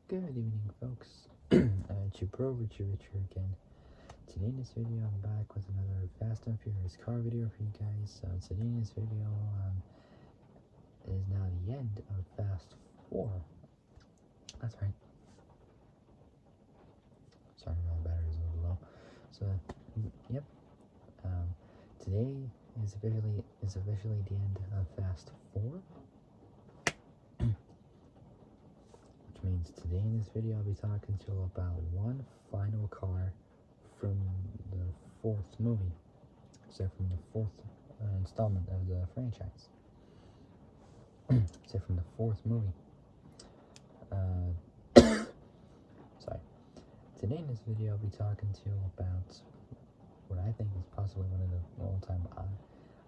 Good evening, folks. It's your bro, Richard again. Today in this video, I'm back with another Fast and Furious car video for you guys. So today in this video is now the end of Fast 4. That's right. Sorry, my battery's a little low. So, yep. Today is officially the end of Fast 4. Which means today in this video I'll be talking to you about one final car from the fourth movie. So from the fourth installment of the franchise. So from the fourth movie. Sorry. Today in this video I'll be talking to you about what I think is possibly one of the all-time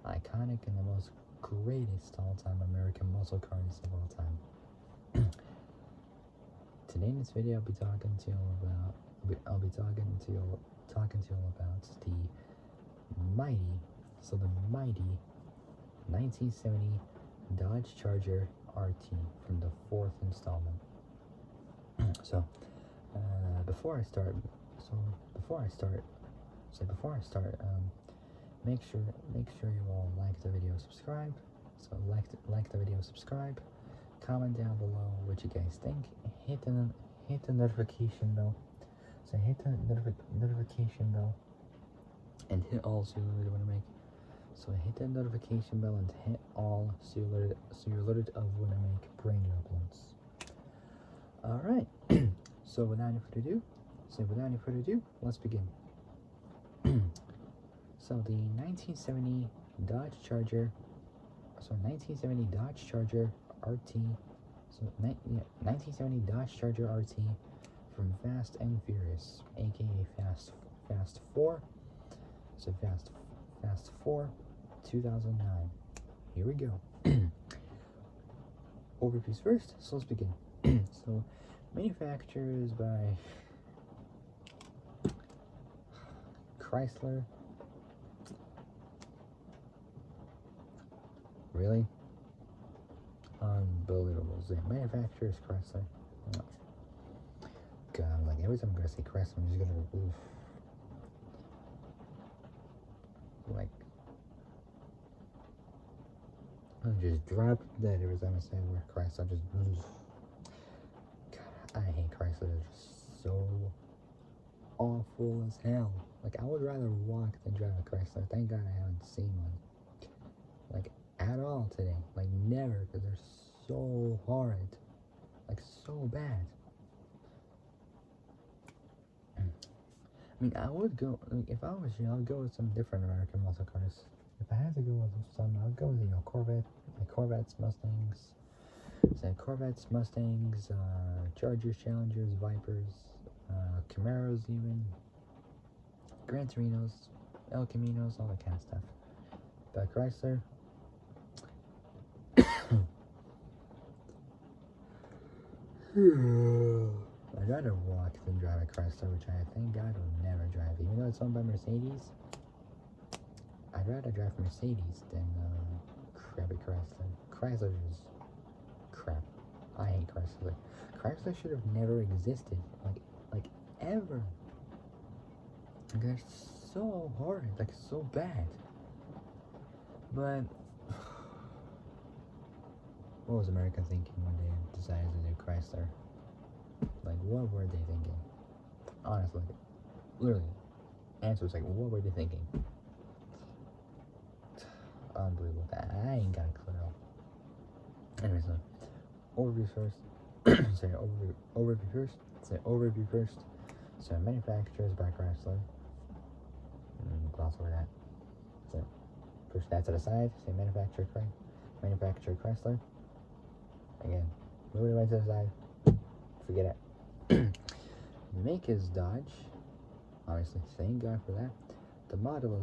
iconic and the most greatest all-time American muscle cars of all time. Today in this video I'll be talking to you about the mighty 1970 Dodge Charger RT from the fourth installment. So before I start, make sure you all like the video, subscribe. So like the video, subscribe. Comment down below what you guys think. Hit the notification bell. So hit the notification bell, and hit all so you already want to make. So hit that notification bell and hit all so you're alerted of when I make brand new uploads. All right. So without any further ado, let's begin. So the 1970 Dodge Charger RT. So 1970 Dodge Charger RT from Fast and Furious, A.K.A. Fast 4. So Fast 4, 2009. Here we go. Overviews first, so let's begin. So, manufacturers by Chrysler. Really? Unbelievable. So, manufacturers Chrysler. Oh. God, like every time I'm gonna say Chrysler, I'm just gonna like I just drop dead every time I say the word Chrysler. God, I hate Chrysler. They're just so awful as hell. Like, I would rather walk than drive a Chrysler. Thank God I haven't seen one, like, at all today. Like, never, because they're so horrid. Like, so bad. I mean, I would go, like, if I was you, I'd go with some different American muscle cars. If I had to go with some, I'd go with, Corvettes, Mustangs. So Mustangs, Chargers, Challengers, Vipers, Camaros even, Gran Torinos, El Caminos, all that kind of stuff. But Chrysler, I'd rather walk than drive a Chrysler, which I thank God will never drive. Even though it's owned by Mercedes, I'd rather drive Mercedes than crappy Chrysler. Chrysler is crap. I hate Chrysler. Chrysler should have never existed, like ever. Like, they're so horrid, like so bad. But what was America thinking when they decided to do Chrysler? Like, what were they thinking? Honestly, literally, answer was like, what were they thinking? Unbelievable. I ain't got a clue. Anyways, overview first. Overview first. So, manufacturers by Chrysler. Gloss over that. So, push that to the side. Say manufacturer Chrysler. Again, move it right to the side. Forget it. Make is Dodge. Obviously, thank God for that. The model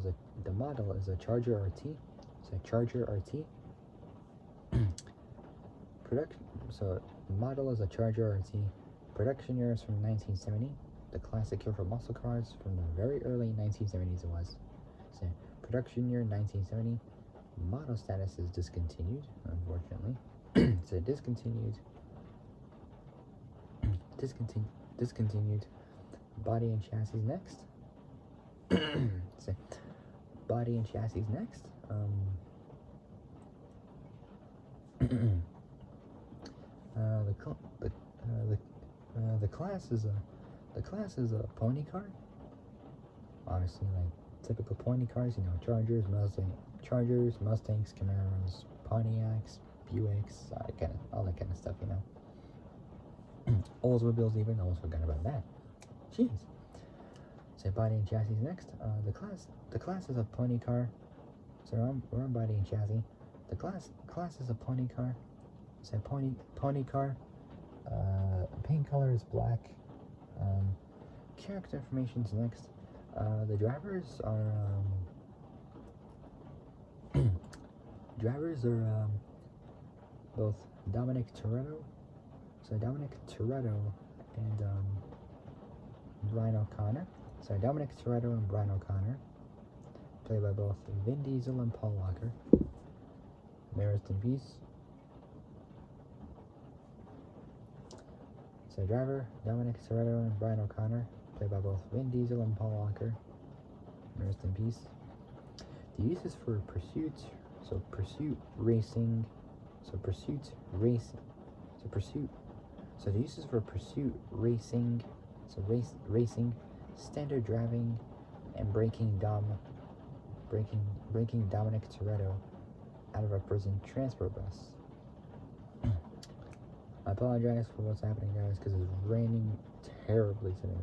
is a Charger RT. It's a Charger RT. So the model is a Charger RT. Production year is from 1970. The classic year for muscle cars from the very early 1970s it was. So production year 1970. Model status is discontinued, unfortunately. So discontinued discontinued. Body and chassis next. Say, body and chassis next. The class is a pony car. Obviously, like typical pony cars, you know, Chargers, Mustangs, Camaros, Pontiacs, Buicks, all that kind of stuff, you know. Oldsmobiles even, almost forgot about that. Jeez. Say body and chassis next. The class is a pony car. So we're on body and chassis. The class is a pony car. Say pony car. Paint color is black. Character information is next. The drivers are both Dominic Toretto. So Dominic Toretto and Brian O'Connor. So Dominic Toretto and Brian O'Connor, played by both Vin Diesel and Paul Walker. May rest in peace. So driver, Dominic Toretto and Brian O'Connor, played by both Vin Diesel and Paul Walker. May rest in peace. The use is for pursuit, so pursuit racing, so pursuit racing, so pursuit. So the use is for pursuit racing, so racing, standard driving, and breaking Dominic Toretto out of a prison transport bus. I apologize for what's happening, guys, because it's raining terribly today.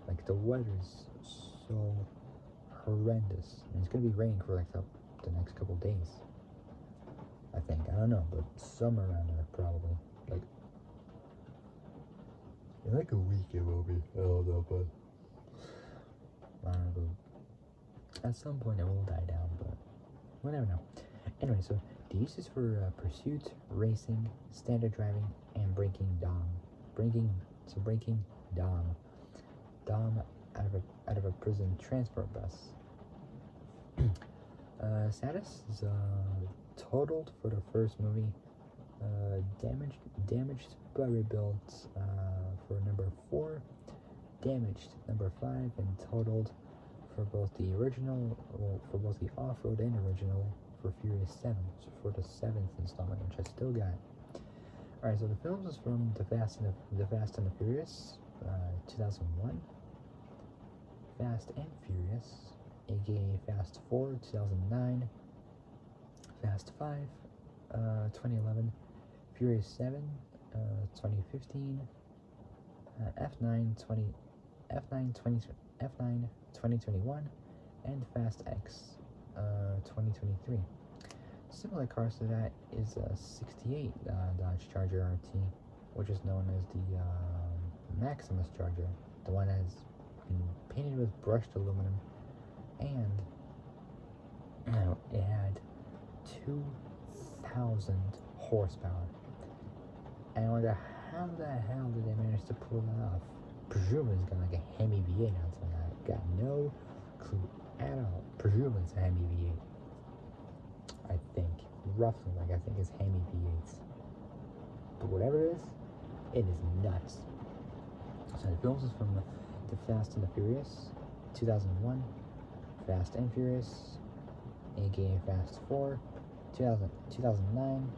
Like the weather is so horrendous, and it's gonna be raining for like the next couple days. I think, I don't know, but somewhere around there probably. Like in like a week it will be. I don't know, but I don't know. At some point it will die down, but we'll never know. Anyway, so the uses for pursuit, racing, standard driving, and breaking Dom out of a prison transport bus. Status is totaled for the first movie, damaged but rebuilt for number 4, damaged number 5, and totaled for both the off-road and original for Furious 7, so for the 7th installment, which I still got. Alright, so the films is from The Fast and the Furious, 2001, Fast and Furious, A.K.A. Fast 4, 2009, Fast 5, 2011, Furious 7, 2015, F9 2021, and Fast X 2023. Similar cars to that is a 68 Dodge Charger RT, which is known as the Maximus Charger, the one that has been painted with brushed aluminum, and it had 2,000 horsepower. And I wonder how the hell did they manage to pull that off? Presumably it's got like a Hemi V8 on top of that. Got no clue at all. Presumably it's a Hemi V8. I think. Roughly, I think it's Hemi V8s. But whatever it is nuts. So the films is from the Fast and the Furious, 2001, Fast and Furious, A.K.A. Fast 4, 2009,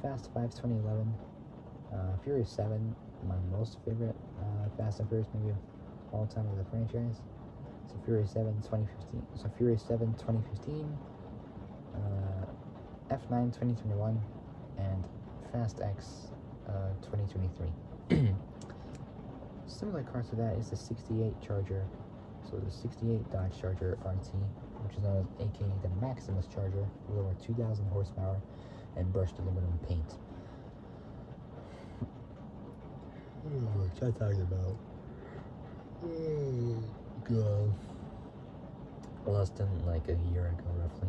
Fast 5, 2011, Furious 7, my most favorite Fast and Furious movie of all time of the franchise. So Furious 7, 2015. So Furious 7, 2015, F9, 2021, and Fast X, 2023. Similar cars to that is the 68 Charger. So the 68 Dodge Charger RT, which is known as A.K.A. the Maximus Charger, with over 2,000 horsepower and brushed aluminum paint. What am I talking about? Oh, God. Less than like a year ago, roughly.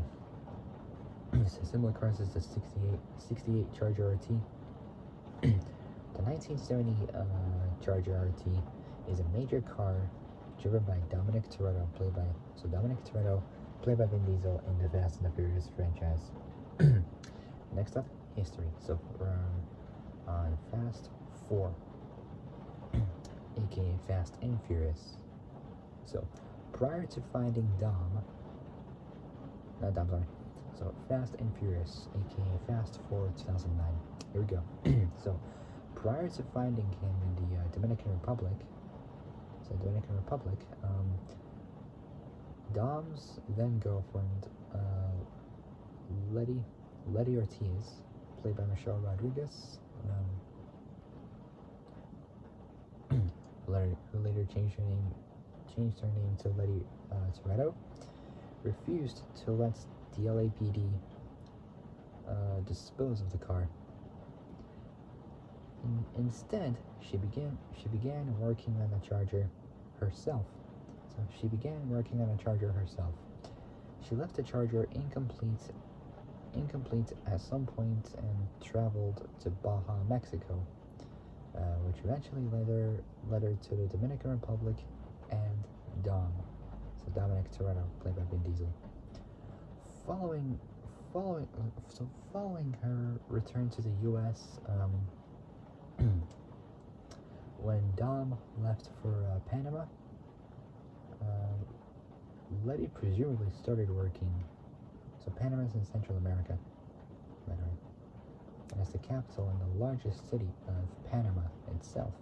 So similar cars is the 68 Charger RT. The 1970 Charger RT is a major car driven by Dominic Toretto, played by Vin Diesel in the Fast and the Furious franchise. Next up, history. So we're on Fast 4. aka Fast and Furious. So, prior to finding Dom, not Dom, sorry. So, Fast and Furious, aka Fast Forward 2009. Here we go. So, prior to finding him in the Dominican Republic, Dom's then girlfriend, Letty Ortiz, played by Michelle Rodriguez, who later changed her name to Letty Toretto, refused to let the LAPD dispose of the car. Instead, she began working on the Charger herself. She left the Charger incomplete at some point and traveled to Baja, Mexico, which eventually led her to the Dominican Republic and Dom. So Dominic Toretto, played by Vin Diesel. Following her return to the U.S., when Dom left for Panama, Letty presumably started working. So Panama's in Central America, by the way, and it's the capital and the largest city of Panama itself.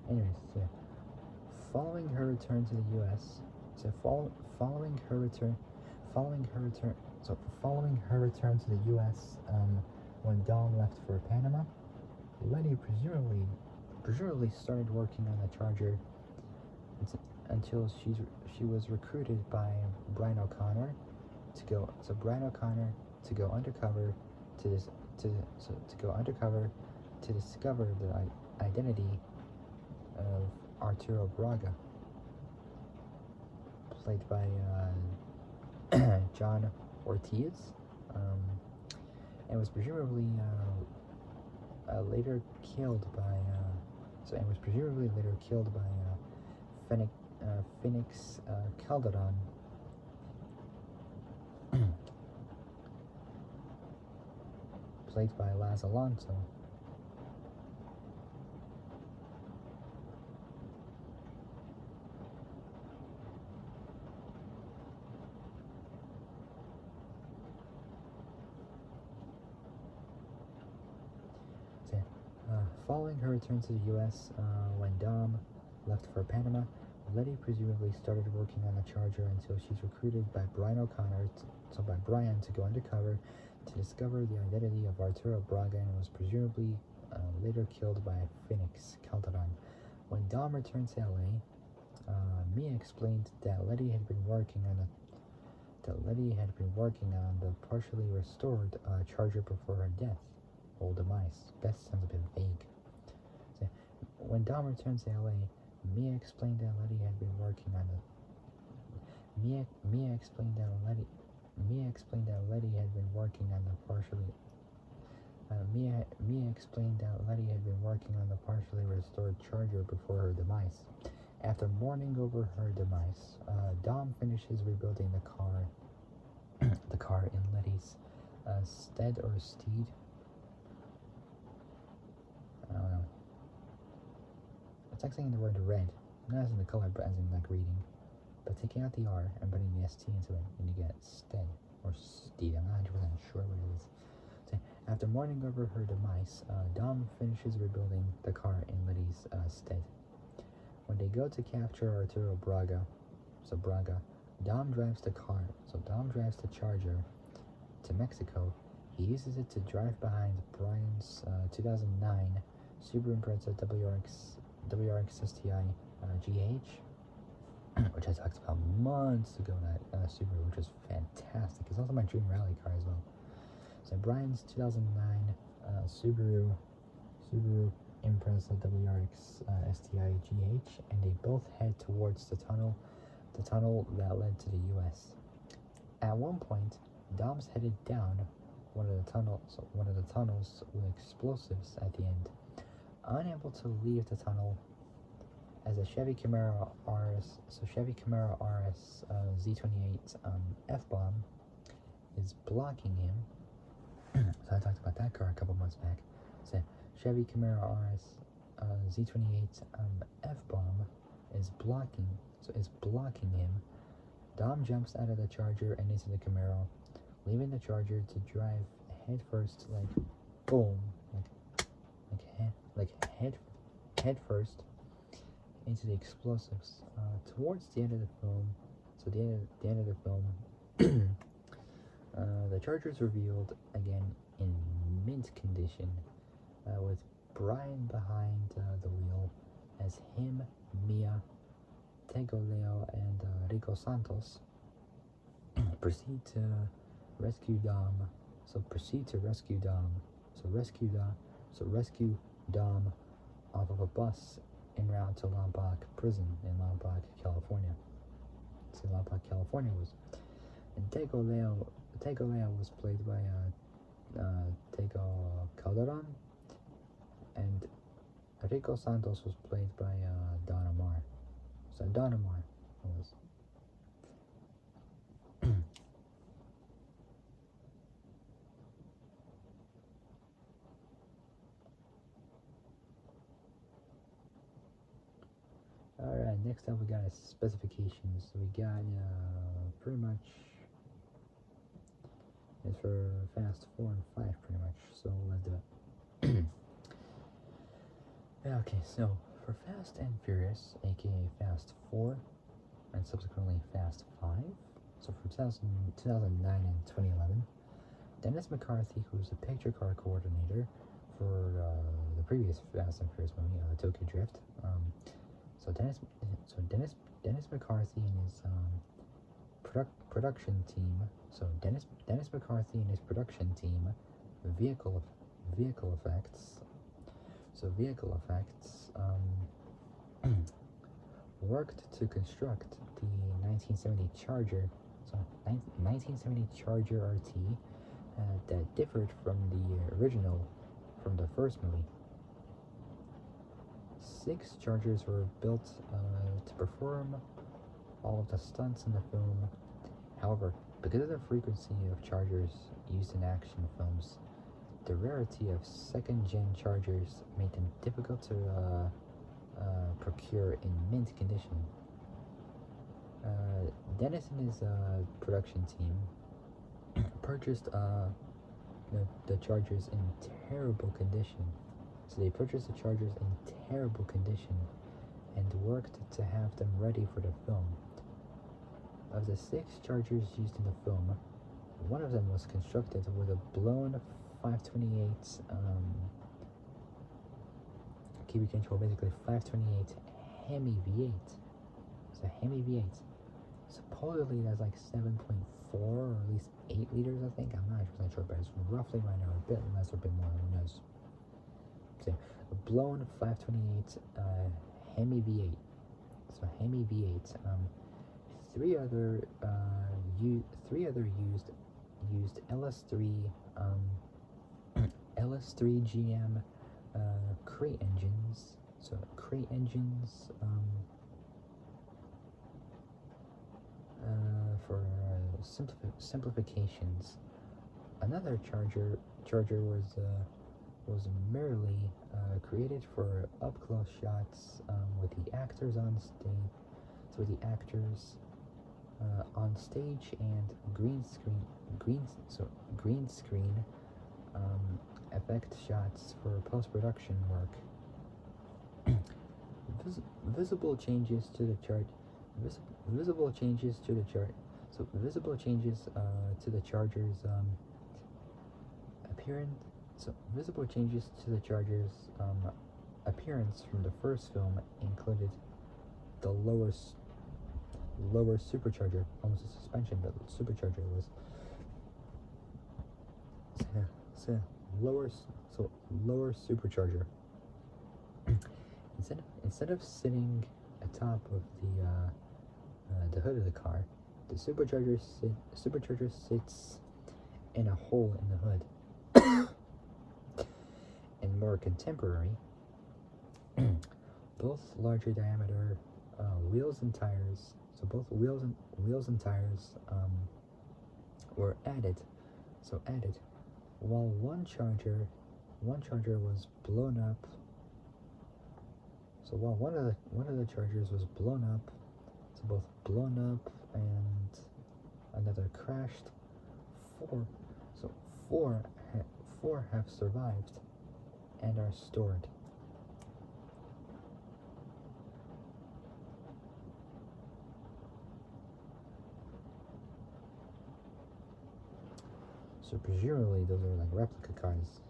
Anyways, yeah. Following her return to the U.S., following her return to the U.S., when Dom left for Panama, Letty presumably started working on the Charger until she was recruited by Brian O'Connor to go undercover to discover the identity of Arturo Braga, played by John Ortiz, and was presumably later killed by Phoenix Calderon. Played by Laz Alonso. Following her return to the U.S., when Dom left for Panama, Letty presumably started working on the Charger until she's recruited by Brian O'Connor, to go undercover to discover the identity of Arturo Braga, and was presumably later killed by Phoenix Calderon. When Dom returned to LA, Mia explained that Letty had been working on the partially restored Charger before her death or demise. That sounds a bit vague. So, when Dom returned to LA, Mia explained that Letty had been working on the Mia explained that Letty had been working on the partially restored Charger before her demise. After mourning over her demise, Dom finishes rebuilding the car in Letty's stead or steed. I don't know. It's like saying the word red, not as in the color, but as in like reading. But taking out the R and putting the ST into it, and you get stead or steed. I'm not 100% sure what it is. So, after mourning over her demise, Dom finishes rebuilding the car in Letty's stead. When they go to capture Arturo Braga, Dom drives the Charger to Mexico. He uses it to drive behind Brian's 2009 Subaru Impreza WRX STI GH, which I talked about months ago. That Subaru, which was fantastic. It's also my dream rally car as well. So Brian's 2009 Subaru Impreza WRX STI GH, and they both head towards the tunnel that led to the U.S. At one point, Dom's headed down one of the tunnels with explosives at the end. Unable to leave the tunnel, as a Chevy Camaro RS Z28 F-bomb is blocking him. So I talked about that car a couple months back. So Chevy Camaro RS Z28 F-bomb is blocking him. Dom jumps out of the Charger and into the Camaro, leaving the Charger to drive head first, like boom, head first into the explosives. Towards the end of the film, the Charger's revealed again in mint condition, with Brian behind the wheel as him, Mia, Tegoleo, and Rico Santos proceed to rescue Dom. Rescue Dom off of a bus en route to Lompoc Prison in Lompoc, California. See, Lompoc, California was. And Tegoleo was played by Tego Calderon, and Rico Santos was played by Don Omar. So Don Omar was. Alright, next up we got specifications. We got pretty much it's for Fast 4 and 5 pretty much, so let's do it. Okay, so for Fast and Furious, aka Fast 4 and subsequently Fast 5, so from 2009 and 2011, Dennis McCarthy, who's the picture car coordinator for the previous Fast and Furious movie, Tokyo Drift, Dennis McCarthy and his production team. So Dennis McCarthy and his production team, vehicle effects. So vehicle effects worked to construct the 1970 Charger. So 1970 Charger RT that differed from the original from the first movie. 6 Chargers were built to perform all of the stunts in the film. However, because of the frequency of Chargers used in action films, the rarity of second-gen Chargers made them difficult to procure in mint condition. Dennis and his production team purchased the Chargers in terrible condition. So they purchased the Chargers in terrible condition and worked to have them ready for the film. Of the 6 Chargers used in the film, one of them was constructed with a blown 528 cubic control, basically 528 Hemi V8. So Hemi V8. Supposedly that's like 7.4 or at least 8 liters, I think. I'm not actually sure, but it's roughly right now, a bit less or a bit more, who knows. So a blown 528 Hemi V8. So Hemi V8. Three other used LS3 GM crate engines. So crate engines for simplifications. Another Charger was merely created for up-close shots with the actors on stage. So with the actors on stage and green screen effect shots for post-production work. Visible changes to the Charger's appearance. So visible changes to the Charger's appearance from the first film included the lower supercharger, almost a suspension, but supercharger was lower supercharger. Instead of sitting atop of the hood of the car, the supercharger sits in a hole in the hood. And more contemporary, both larger diameter wheels and tires. So both wheels and tires were added. So while one charger was blown up. So while one of the chargers was blown up, so both blown up and another crashed. Four, so four have survived and are stored. So presumably those are like replica cars.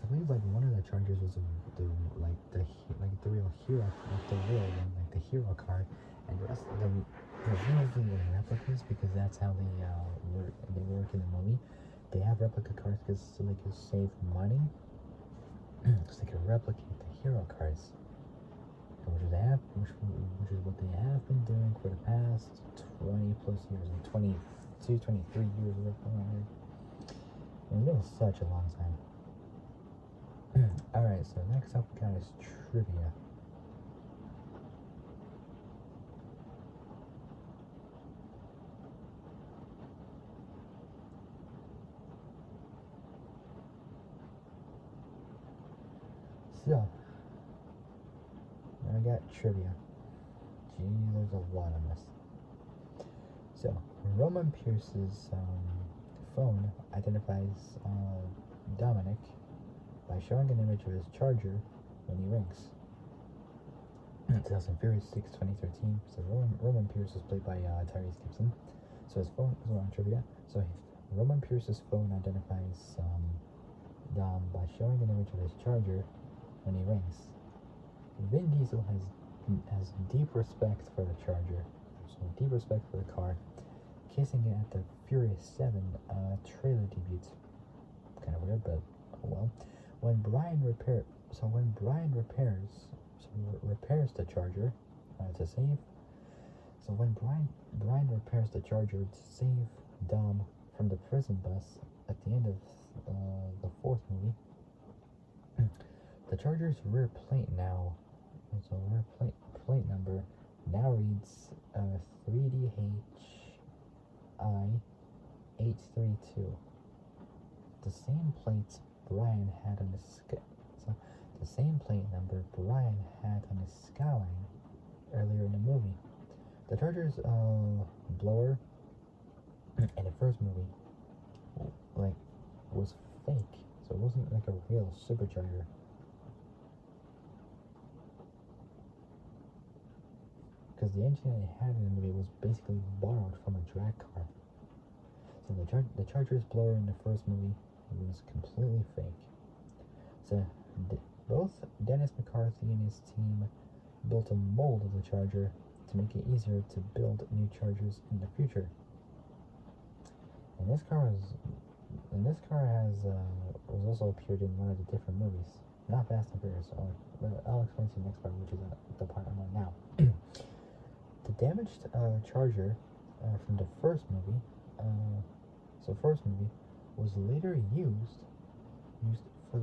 I believe like one of the chargers was the real hero, like the real one, like the hero car, and the rest of them presumably were replicas because that's how they work in the movie. They have replica cars because so they can save money, so they can replicate the hero cars, which is what they have been doing for the past 20 plus years, like 22, 23 years working on it. It's been such a long time. Alright, so next up we got is trivia. So, I got trivia. Gee, there's a lot on this. So, Roman Pierce's phone identifies Dominic by showing an image of his charger when he rings. February 6, 2013. So Roman Pierce is played by Tyrese Gibson. So his phone is on trivia. So Roman Pierce's phone identifies Dom by showing an image of his charger when he rings. Vin Diesel has deep respect for the charger, so deep respect for the car, kissing it at the Furious 7 trailer debut. Kind of weird, but oh well. When Brian repairs the charger to save. So when Brian repairs the charger to save Dom from the prison bus at the end of the fourth movie, the charger's rear plate now, so rear plate number now reads 3DHI832. The same plates Brian had on his the same plate number Brian had on his Skyline earlier in the movie. The Charger's blower in the first movie was fake, so it wasn't like a real supercharger. Because the engine that it had in the movie was basically borrowed from a drag car. So the Charger's blower in the first movie was completely fake. So both Dennis McCarthy and his team built a mold of the Charger to make it easier to build new Chargers in the future. And this car was also appeared in one of the different movies, not Fast and Furious. I'll explain to you next part, which is the part I'm on now. The damaged Charger from the first movie, was later used for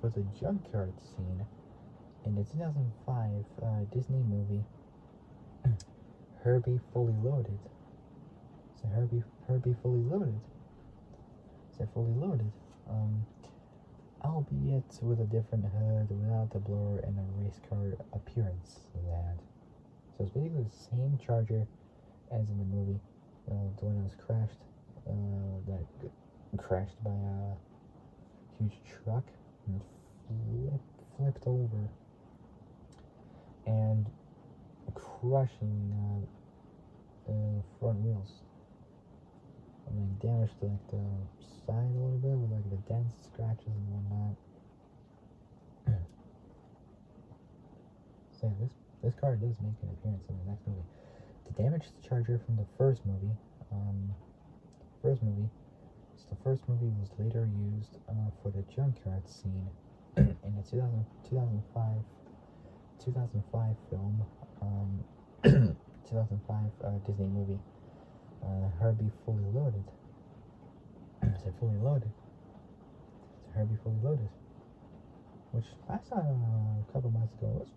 the junkyard scene in the 2005 Disney movie Herbie Fully Loaded. So Herbie Fully Loaded. So Fully Loaded. Albeit with a different hood, without the blower and a race car appearance they had. So it's basically the same Charger as in the movie, the one that was crashed, crashed by a huge truck and flipped over and crushing front wheels. And like damaged like the side a little bit with like the dents, scratches and whatnot. So yeah, this car does make an appearance in the next movie. The damaged Charger from the first movie, the first movie was later used for the junkyard scene in the 2005 film, 2005 Disney movie, Herbie Fully Loaded. I said Fully Loaded. It's Herbie Fully Loaded, which I saw a couple months ago. It was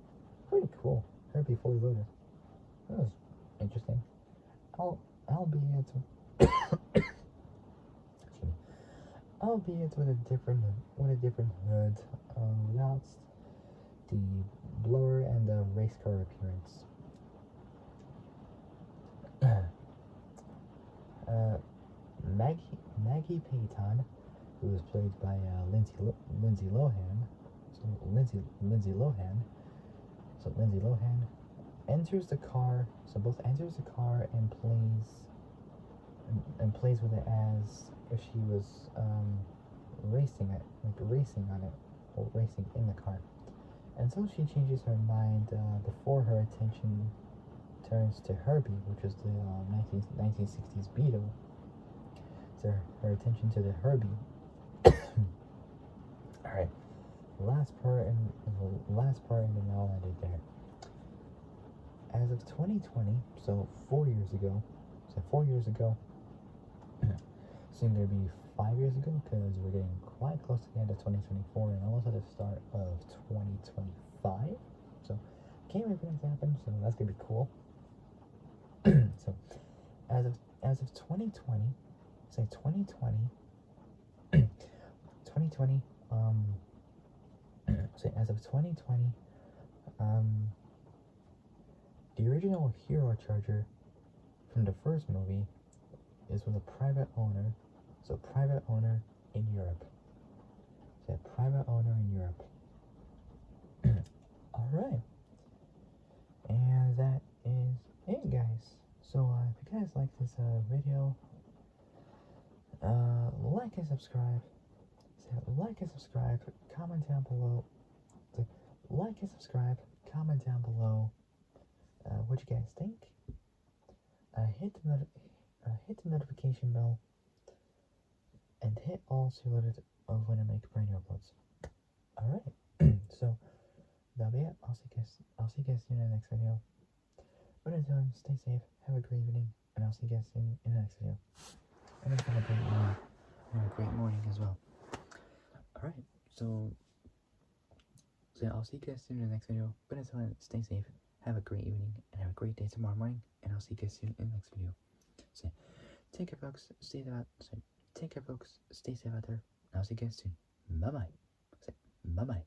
pretty cool. Herbie Fully Loaded. That was interesting. Albeit albeit with a different hood, without the blower and the race car appearance. Maggie Payton, who was played by Lindsay Lohan. Lindsay Lohan. So Lindsay Lohan enters the car. So both enters the car and plays with it as if she was racing on it, or racing in the car. Until she changes her mind before her attention turns to Herbie, which is the 1960s Beetle. So her attention to the Herbie. Alright, last part and then I'll end it there. As of 2020, so 4 years ago, soon going to be 5 years ago, because we're getting quite close to the end of 2024 and almost at the start of 2025. So can't wait for that to happen. So that's gonna be cool. So as of 2020, say 2020, 2020. Say as of 2020, the original hero charger from the first movie is with a private owner. So private owner in Europe. So private owner in Europe. Alright. And that is it, guys. So if you guys like this video, like and subscribe. Like and subscribe. Comment down below. Like and subscribe. Comment down below what you guys think. Hit the notification bell, and hit all so you're alerted of when I make brand new uploads. Alright, so that'll be it. I'll see you guys soon in the next video. But until then, stay safe, have a great evening, and I'll see you guys soon in the next video. And have a great morning. And a great morning as well. Alright, so I'll see you guys soon in the next video. But until then, stay safe, have a great evening, and have a great day tomorrow morning. And I'll see you guys soon in the next video. So take care, folks. Take care, folks. Stay safe out there. And I'll see you guys soon. Bye bye. Bye bye.